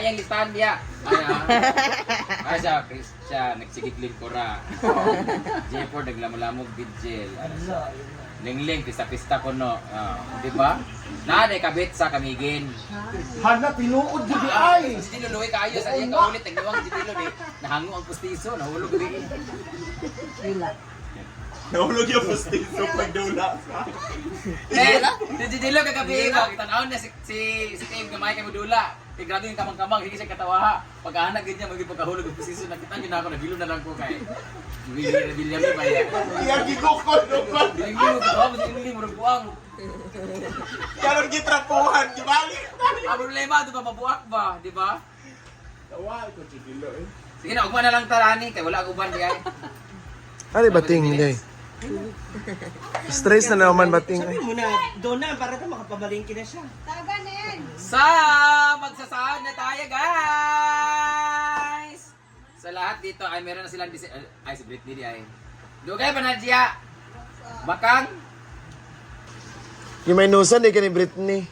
Ayang listahan niya. Ay siya, Christian, nagsigigling ko ra. Jefford, naglamulamog Vigil. Lingling, pista-pista ko no. Di ba? Naday kabit sa kamigin. Hana, pinuod di ay! Si Dilo Luwi kayo sa iyang kaulit. Nagluwang si Dilo di. Nahango ang pustiso. Nahulog di. Nahulog yung pustiso pag dula. Si Dilo kagabi ko. Kitanaon na si Tim gamay kay Mudula. Grabe yung kamang-kamang. Hindi siya katawa. Pagkahanag ganyan, maging pagkahulog ang pustiso. Nakita niyo na ako. Nagilo na lang ko kay William ni Maya. Iyang gigukol naman. Hindi mo katawa. Hindi mo buang. Karon gitrapuhan, gibalik. Ang problema, ito ba mabuak ba? Di ba? Tawal ko si Dilo eh. Sige na, ugman na lang tarani. Kaya wala uban di ay. Ano bating hindi? Stress na naman bating. Sabi mo na, doon na, para na makapabalingki na siya. Sa magsasahod na tayo, guys! Sa lahat dito ay meron na silang ay si Britney di ay. Dugay pa na diya. Bakang. Yung may nusan di ka ni Britney.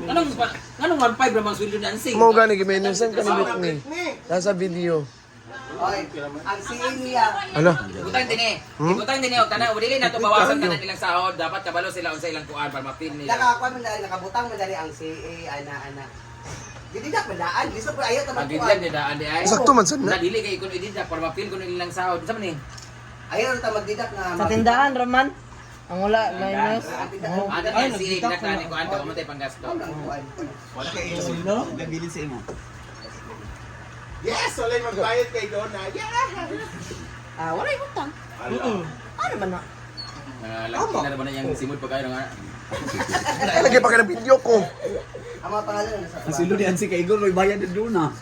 Anong 1.5 ramang sweldo na ansing? Mo gani yung may nusan ka ni Britney. Nasa video. Oy, ang siin niya. Ano? Ibutang din eh. Ibutang din eh. Kana dili na to bawasan ka na nilang sahod. Dapat kabalo sila unsa ilang kuan para mapin nila. Nakakuha mo na, nakabutang mo dali ang CA, ana. Hindi na padaan, gusto ko ayaw ta Pagidlan magkuhan. di daan di ay. Sakto man sana. Dili kay kun idida para mapin kun ilang sahod. Sa man ni? Ayaw ta magdidak na. Sa tindahan, Roman. Ang wala, minus. Ano Ay, ni si nagdidak na na. kuan ka mamatay panggasto. Wala kay Ilo. Nabilin sa imo. Yes! Wala yung magbayad kay Donna. Yeah! Wala yung utang. Ala. Ano ba na? Lagi na naman yung simod pa kayo nga. Ay, lagay pa ka ng video ko. Ang mga pangalan na nasa Ang silo ni Ansi kay Igor, may bayad din doon ah.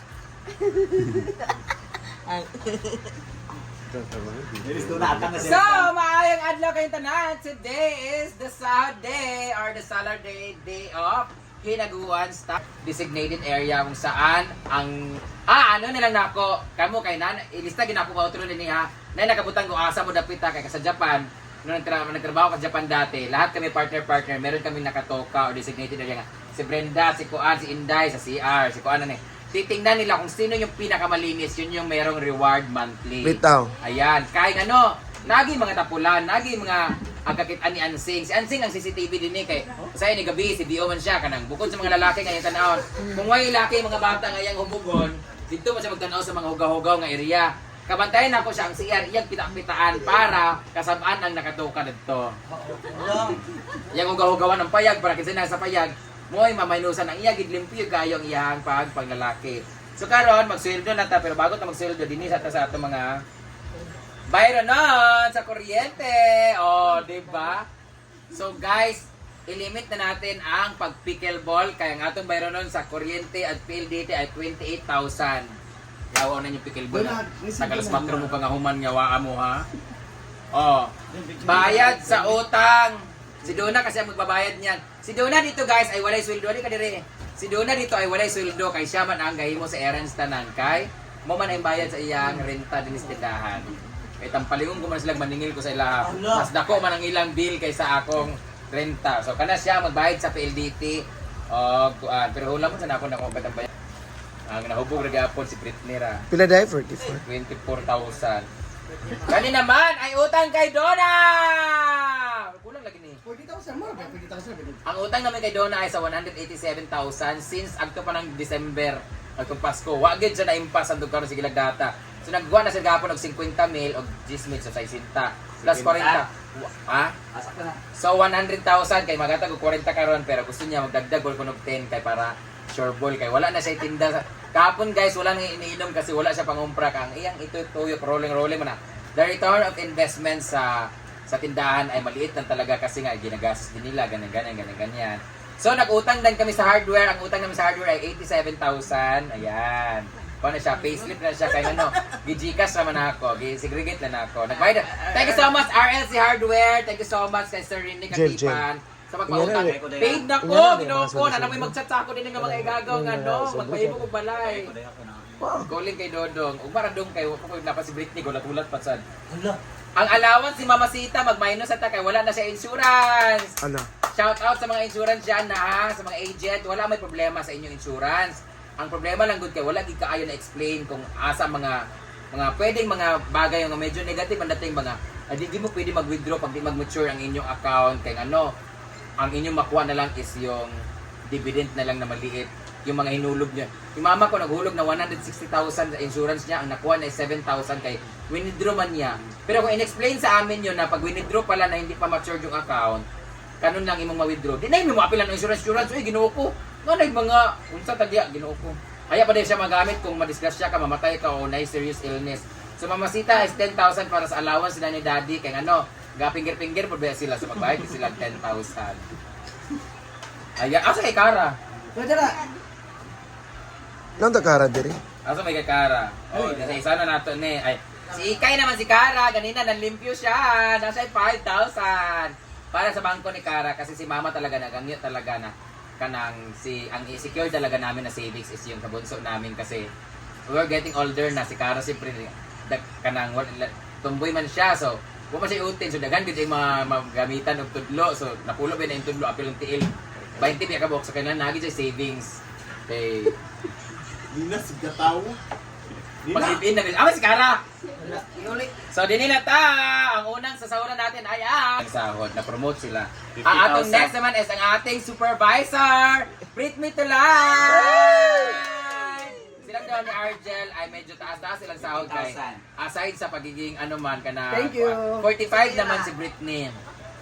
So, maayong adlaw kayong tanan. Today is the Sahod Day or the Saturday Day of Hinaguan Staff Designated Area kung saan ang ano nilang nako kamo kay nan ilista ginako ba utro ni ha na nakabutang ko asa mo dapita kay sa Japan nung nagtrabaho ka sa Japan dati lahat kami partner meron kami nakatoka o designated area nga si Brenda si Kuan si Inday sa CR si Kuan ano titingnan nila kung sino yung pinakamalinis yun yung merong reward monthly. Bitaw. Ayan, kahit ano, nagi mga tapulan, nagi mga agkakitaan ni Ansing. Si Ansing ang CCTV din ni kay usay ni gabi si Dio man siya kanang bukod sa mga lalaki ngayon tan-aon. Kung way lalaki mga bata ngayang hubugon, dito man siya magtan-aw sa mga hugaw-hugaw nga area. Kabantayan ako siya ang CR iyang pitak-pitaan para kasabaan ang nakatuka dito. Yang hugaw-hugawan ng payag para kinsa na sa payag. Moy mamaynusan ang iya gid limpyo kayo ang iyang paglalaki. So karon magsweldo na ta pero bago ta magsweldo dinhi sa ato mga bayro nun sa kuryente. Oh, di ba? So guys, ilimit na natin ang pag-pickleball kaya ang atong bayro nun sa kuryente at PLDT ay 28,000. Yawa na yung pickleball. Tagalas matro mo pa nga human nga waa mo ha. Oh, bayad sa utang. Si Donna kasi ang magbabayad niyan. Si Donna dito guys ay walay sweldo. Di ka dire. Si Donna dito ay walay sweldo kay siya man ang gahimo sa errands tanan kay mo man ang bayad sa iyang renta din tindahan. Kay tampalingon ko man sila maningil ko sa ila. Mas dako man ang ilang bill kaysa akong renta. So kana siya magbayad sa PLDT. Pero hula mo sa nako na ko bayad. Ang nahubog ra gyapon si Britney ra. Pila dai 44. 24,000. Kani naman ay utang kay Donna. Kulang lagi ni. 40,000 mo, 40,000. Ang utang namin kay Donna ay sa 187,000 since agto pa ng December agtong Pasko. Wa gid siya na-impas ang karon sa gilag data. So nagguha na sila gapon og 50 mil og 10 mil sa 60 plus 40. Ha? So 100,000 kay magatag og 40 karon pero gusto niya magdagdag og 10 kay para sure ball kay wala na siya tinda. Kahapon guys wala nang iniinom kasi wala siya pangumpra kang iyang ito tuyok rolling mo na. The return of investment sa tindahan ay maliit lang talaga kasi nga ginagastos din nila ganyan. So nag-utang din kami sa hardware. Ang utang namin sa hardware ay 87,000. Ayan. Paano siya? Payslip na siya kay ano. Gigikas naman ako. Segregate na ako. Nagbayad. Thank you so much RLC Hardware. Thank you so much kay Sir Rinny Katipan. Sa pagpautang. Paid na ko. Ginoo ko. Na may mag-chat sa ako din ng mga igagaw nga no. Magpahibo ko balay. Calling kay Dodong. Ug maradong kay ko napas si Britney gulat-gulat pa sad. Ang allowance si Mama Sita mag-minus at kay wala na siya insurance. Ano? Shout out sa mga insurance dyan na ha, sa mga agent. Wala may problema sa inyong insurance. ang problema lang gud kay wala gid kaayo na explain kung asa mga pwedeng mga bagay nga medyo negative ang dating mga di mo pwede mag-withdraw pag di mag-mature ang inyong account kay ano ang inyong makuha na lang is yung dividend na lang na maliit yung mga hinulog niya. Yung mama ko naghulog na 160,000 sa insurance niya, ang nakuha na is 7,000 kay withdraw man niya. Pero kung in-explain sa amin yun na pag withdraw pala na hindi pa matured yung account, kanun lang imong ma-withdraw. Di na mo apilan ng insurance, uy, ginoo ko. Nga mga, unsa tagya, ginoo ko. Kaya pa din siya magamit kung madisgrasya ka, mamatay ka o na serious illness. So mamasita is 10,000 para sa allowance sila ni daddy, kay ano, gapinggir-pinggir po ba sila sa magbayad, sila 10,000. Ayan, asa kay Kara? Pwede na. Nang takara diri. Asa may kay Kara? Oh, nasa isa na nato ni. Ay, si Ikay naman si Kara, ganina nanlimpyo siya. Nasa 5,000 para sa bangko ni Kara kasi si mama talaga nagangyo talaga na kanang ang i-secure talaga namin na savings is yung kabunso namin kasi we're getting older na si Kara siyempre kanang tumboy man siya so wala siya utin so daghan gid yung mga gamitan og tudlo so napulo ba na yung tudlo apil ng tiil 20 piya ka buok sa kanang nagi siya savings kay Nina, sigataw. pag-ibin na si Kara so din na ta ang unang sasahuran natin ay ang sahod na promote sila ang atong next naman is ang ating supervisor Brit Me to Life silang daw ni Argel ay medyo taas-taas silang sahod kay aside sa pagiging ano man kana Thank you. 45 naman si Britney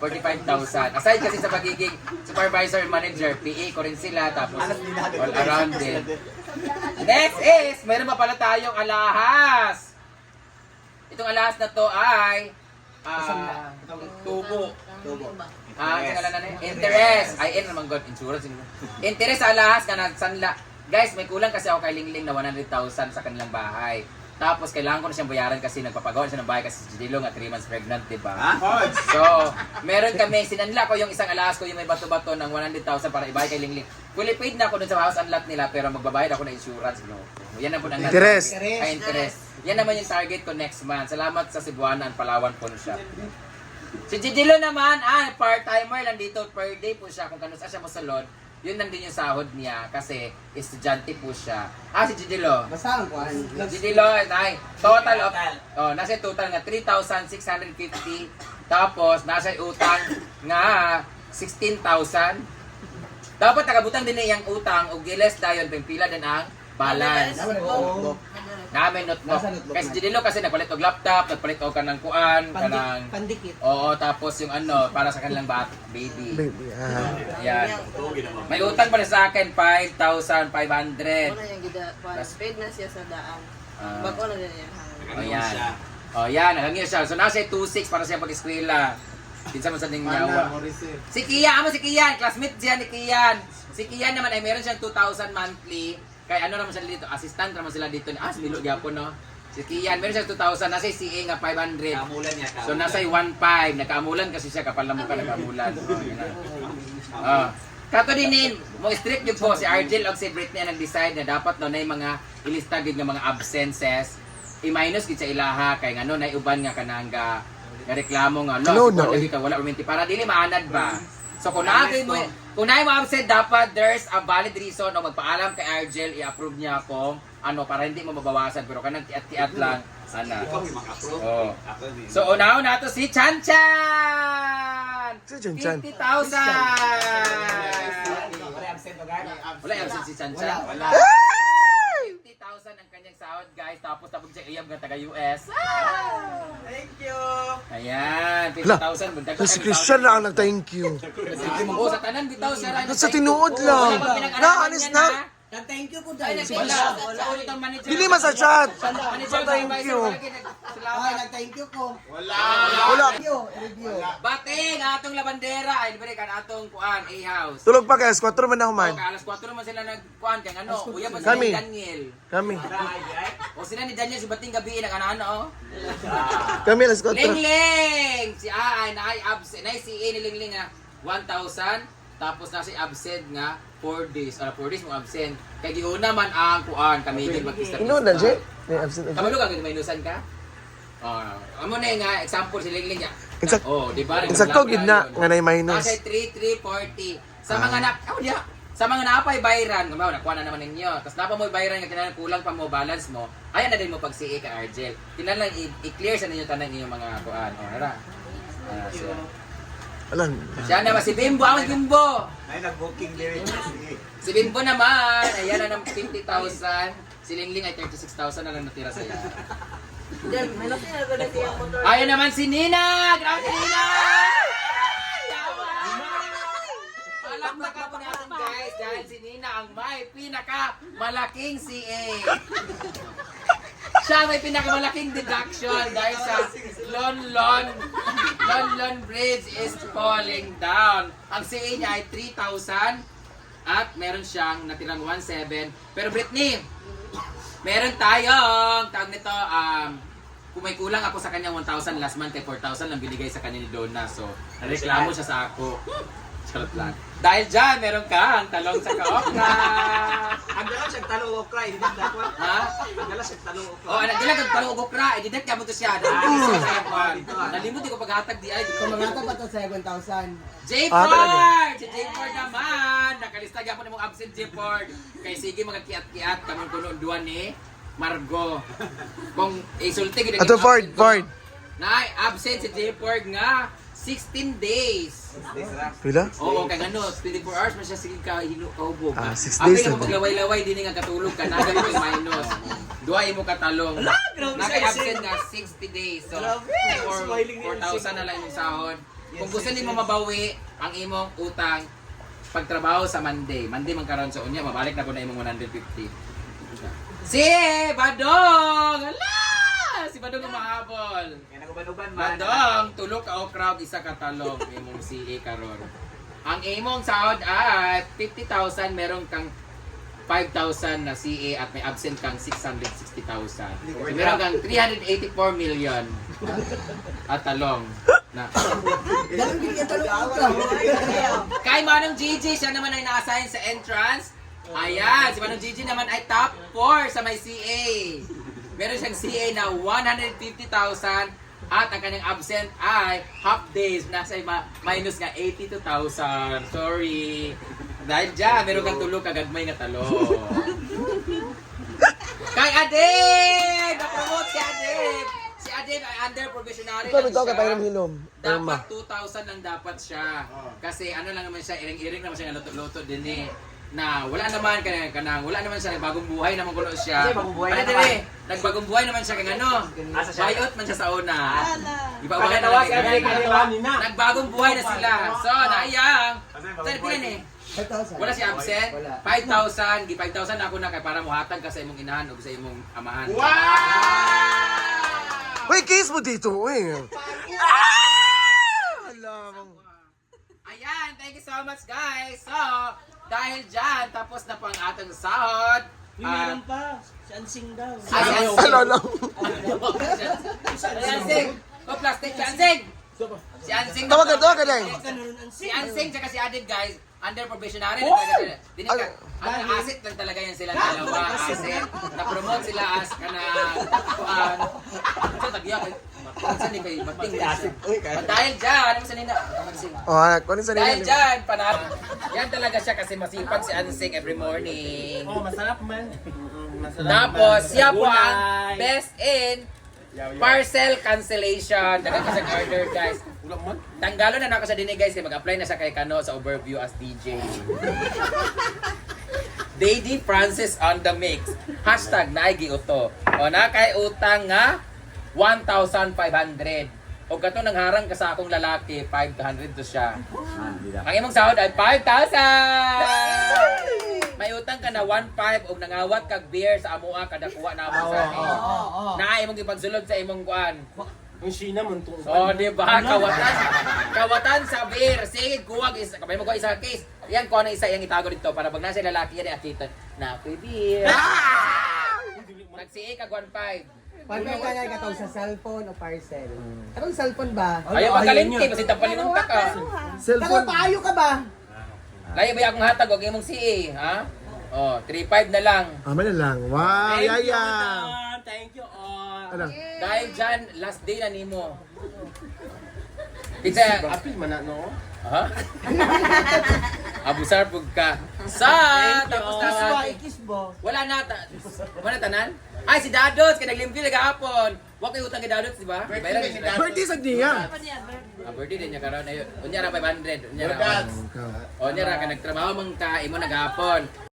45,000 aside kasi sa pagiging supervisor manager PA ko rin sila tapos all around din. Next is meron pa pala tayong alahas. Itong alahas na to ay tubo. Interest. Ay, naman God, insurance. Interest sa alahas ka na sanla. Guys, may kulang kasi ako kay Lingling na 100,000 sa kanilang bahay. Tapos kailangan ko na siyang bayaran kasi nagpapagawa siya ng bahay kasi si Jidilo nga 3 months pregnant, di ba? So, meron kami, sinanla ko yung isang alahas ko yung may bato-bato ng 100,000 para ibayad kay Lingling. Fully paid na ako dun sa house unlock nila pero magbabayad ako ng insurance. No? Yan na po ang Interest. Ay, interest. Yan naman yung target ko next month. Salamat sa Cebuana and Palawan po siya. Si Jidilo naman, part-timer lang dito per day po siya. Kung kanus siya masalod, yun nandun yung sahod niya kasi estudyante po siya. Si Jidilo. Basta ang kuhan. Jidilo, total of, nasa total nga 3,650. Tapos, nasa utang nga 16,000. Dapat nakabutang din niyang utang o giles dayon pila din ang balance. Namin notebook. Kasi Jidilo kasi nagpalit og laptop, nagpalit og kanang kuan, kanang Pandikit. oo, tapos yung ano para sa kanilang baby. Baby, Yan. May utang pa na sa akin 5,500. Una yung gida, paid na siya sa daan. Ah. Bago na din yan. O yan. O yan, nagangyo siya. So nasa 2,600 para siya pag-eskwela. Pinsa mo sa ning yawa. Si Kian, si Kian, classmate siya ni Kian. Si Kian naman ay meron siyang 2,000 monthly. Kaya ano naman sila dito, assistant naman sila dito. Si Milo Gyapon, no? Si Kian, meron siyang 2,000. Nasa CA nga 500. Kaamulan niya. So nasa 1,500. Nagkaamulan kasi siya, kapal na mukha nagkaamulan. Kato dinin, mo strict yung po si Argel o si Britney nag-decide na dapat no na yung mga ilista gid nga mga absences i-minus gid sa ilaha kay ngano na uban nga kanang nga reklamo nga Hello, no no. kita wala uminti para dili maanad ba. So kung naagay mo kung naay mo absent dapat there's a valid reason o magpaalam kay Argel i-approve niya kung ano para hindi mo mabawasan pero kanang tiat-tiat lang ana. Oh. So unaw nato si Chanchan. Si Chanchan. 50,000. Wala yung absent si Chanchan. Wala. 50,000 ang kanyang sahod, guys. Tapos siya iyab nga taga US. Thank you. Ayan, Hala, 50,000. Bundag si Christian lang ang nag-thank you. Oh, sa tanan bitaw siya. Sa tinuod lang. Na, anis na. Thank you po Ay, dahil. wala. Sa ulit ang manager. Dili man sa chat. Manager, Thank you. Thank you po. Wala. Wala. Review. Bating, atong labandera. Ay, libre kan atong kuan, A-house. Tulog pa guys, 4 man ako man. Okay, alas 4 naman sila nagkuhan kay ano, uya pa sila Kami. ni Daniel. Kami. O sila ni Daniel si bating gabi nag ano. Kami alas 4. Lingling! Si Aay na ay absent, na si A ni Lingling nga 1,000 tapos na si absent nga 4 days. 4 days mo absent. Kay giuna man ang kuan kami din mag-start. Ino na, Jay? May absent absent. Kabalo ka gid minusan ka? Amo na nga example si Lingling nga. Exact- Oh, di ba? Insakto gid na nga nay minus. Nasa 3,340. Sa mga sa Sa mga napay bayran, gumawa, nakuha na naman ninyo. Tapos napa mo bayran nga kinahanglan kulang pa mo balance mo. Ayan na din mo pag CA ka Argel. Kinahanglan i-clear sa ninyo tanan inyong mga kuan. O, nara. So, Alam. siya naman si Bimbo, ang Bimbo. Ay, nag-booking din. Si Bimbo naman, ayan na ng 50,000. Si Lingling ay 36,000 na lang natira sa iya. Diyan, may laki na ganito yung motor. Ayan naman si Nina! Grabe si Nina! Palakpakan po natin guys dahil si Nina ang may pinakamalaking CA. Siya may pinakamalaking deduction dahil sa Lon Bridge is falling down. Ang CA niya ay 3,000 at meron siyang natirang 1,700. Pero Britney, meron tayong tawag nito, kung may kulang ako sa kanyang 1,000 last month, 4,000 lang binigay sa kanya ni Donna. So, nareklamo siya sa ako. Charot lang. Dahil dyan, meron kang talong sa kaokra. Ang dala siyang talong okra, hindi dapat. Ha? Ang dala siyang talong okra. Oh, anak nila kang talong okra. Edidak ka mo to siya. Nalimut ko paghatag di ay. Kung mga ka pa to 7,000. J-Ford! Si J-Ford naman! Nakalistag ako na mong absent J-Ford. Kaya sige mga kiat-kiat, kaming kuno duwan ni Margo. Kung isulti gid Ato Ford. Nay, absent si J-Ford nga 16 days. Pila? Oo, kay ano, 24 hours man siya sige ka kahubog. 6 Apil days mo na. paglaway-laway din nga katulog ka, naga mo yung minus. Duwa imo katalong. Naka-absent nga 60 days. So, 4,000 na lang yung sahod. Kung gusto nimo mabawi ang imong utang pagtrabaho sa Monday man karon sa unya, mabalik na po na imong 150. Si Badong! Ala! Si Badong ang mahabol. Kaya naguban-uban man. Badong, tulog ka o crowd, isa ka talong, imong CA karon. Ang imong sahod ay 50,000, meron kang 5,000 na CA at may absent kang 660,000. So, meron kang 384 million at talong. Na. Dalang bigyan talong ka. Kay Manong Gigi, siya naman ay na-assign sa entrance. Ayan, si Manong Gigi naman ay top 4 sa may CA. Meron siyang CA na 150,000 at ang kanyang absent ay half days. Nasa minus nga 82,000. Sorry. Dahil dyan, meron kang tulog kagagmay nga talo. Kay Adib! Na-promote si Adib! Si Adib ay under provisionary Ito, lang ito, siya. kaya hilom. Dapat 2,000 lang dapat siya. Kasi ano lang naman siya, iring-iring naman siya, luto-luto din eh. Na wala naman wala naman siya, bagong buhay naman kuno siya. Kasi bagong buhay Ano naman. dire? Nagbagong buhay naman siya kay ano? Asa siya? Bayot man siya sa una. Iba ba Pagkatawa si Andre, katawa ni na. Nagbagong buhay na sila. So, naayang. Bagong Sir, buhay. din eh. 5,000. Wala si absent. Wala. 5,000, gi 5,000 na ako na kay para muhatag ka sa imong inahan o sa imong amahan. Uy, case mo dito, uy. Alam. Ayan, thank you so much guys. So, dahil dyan, tapos na po ang ating sahod. Meron pa. Si Ansing daw. Ano lang. Si Ansing. O, plastic si Ansing. Si Ansing. Tawagan lang. Si Ansing tsaka si Adib guys, under probationary. Asset lang talaga yan sila dalawa. Asset. Na-promote sila as kanang so, tagyak eh. Saan ni kay Bating? Dahil dyan, ano sa nina? Oh, anak, kunin sa Dahil nila. dyan, yan talaga siya kasi masipag si Ansing every morning. Oh, masarap man. Tapos, siya po ang best in parcel cancellation. Dagan ka sa order, guys. Tanggalo na ako sa dinig, guys. Mag-apply na siya kay Kano sa overview as DJ. Lady Francis on the mix. Hashtag Naigiuto. O na kay utang nga 1,500. O gato nang harang ka sa akong lalaki, 500 to siya. Ang imong sahod ay 5,000! May utang ka na 1,500 o nangawat kag beer sa amuha kada kuha na mo sa akin. Na imong gipagsulod sa imong kuan. Ang Sheena man to. So, di ba? Kawatan sa beer. Sige, kuwag isa. Kapag mo ko isa case. Yan, kuha na isa yung itago dito para pag nasa lalaki yan, akita na ako'y beer. Nag-CA kag 1,500. Paano ka nga katong sa cellphone o parcel? Anong cellphone ba? Ayaw magalinti, kasi tapalinunta ka. Pero Cellphone. paayo ka ba? Layo ba akong hatag, huwag imong CA, ha? Oh, 3,500 na lang. Ama na lang. Wow, yaya. Thank you all. Ano? Dahil dyan, last day na nimo. Kita, Apil man na, no? ha? Abusar pug ka. Sa tapos na wala na wala tanan. Ay si Dadots kay naglimpyo nagahapon. Wa kay utang kay Dadots di ba? Ibayran ni Dadots. Birthday sa niya. Birthday din niya karon ayo. Unya ra 500. Unya ra. Unya ra ka nagtrabaho man ka imo nagahapon.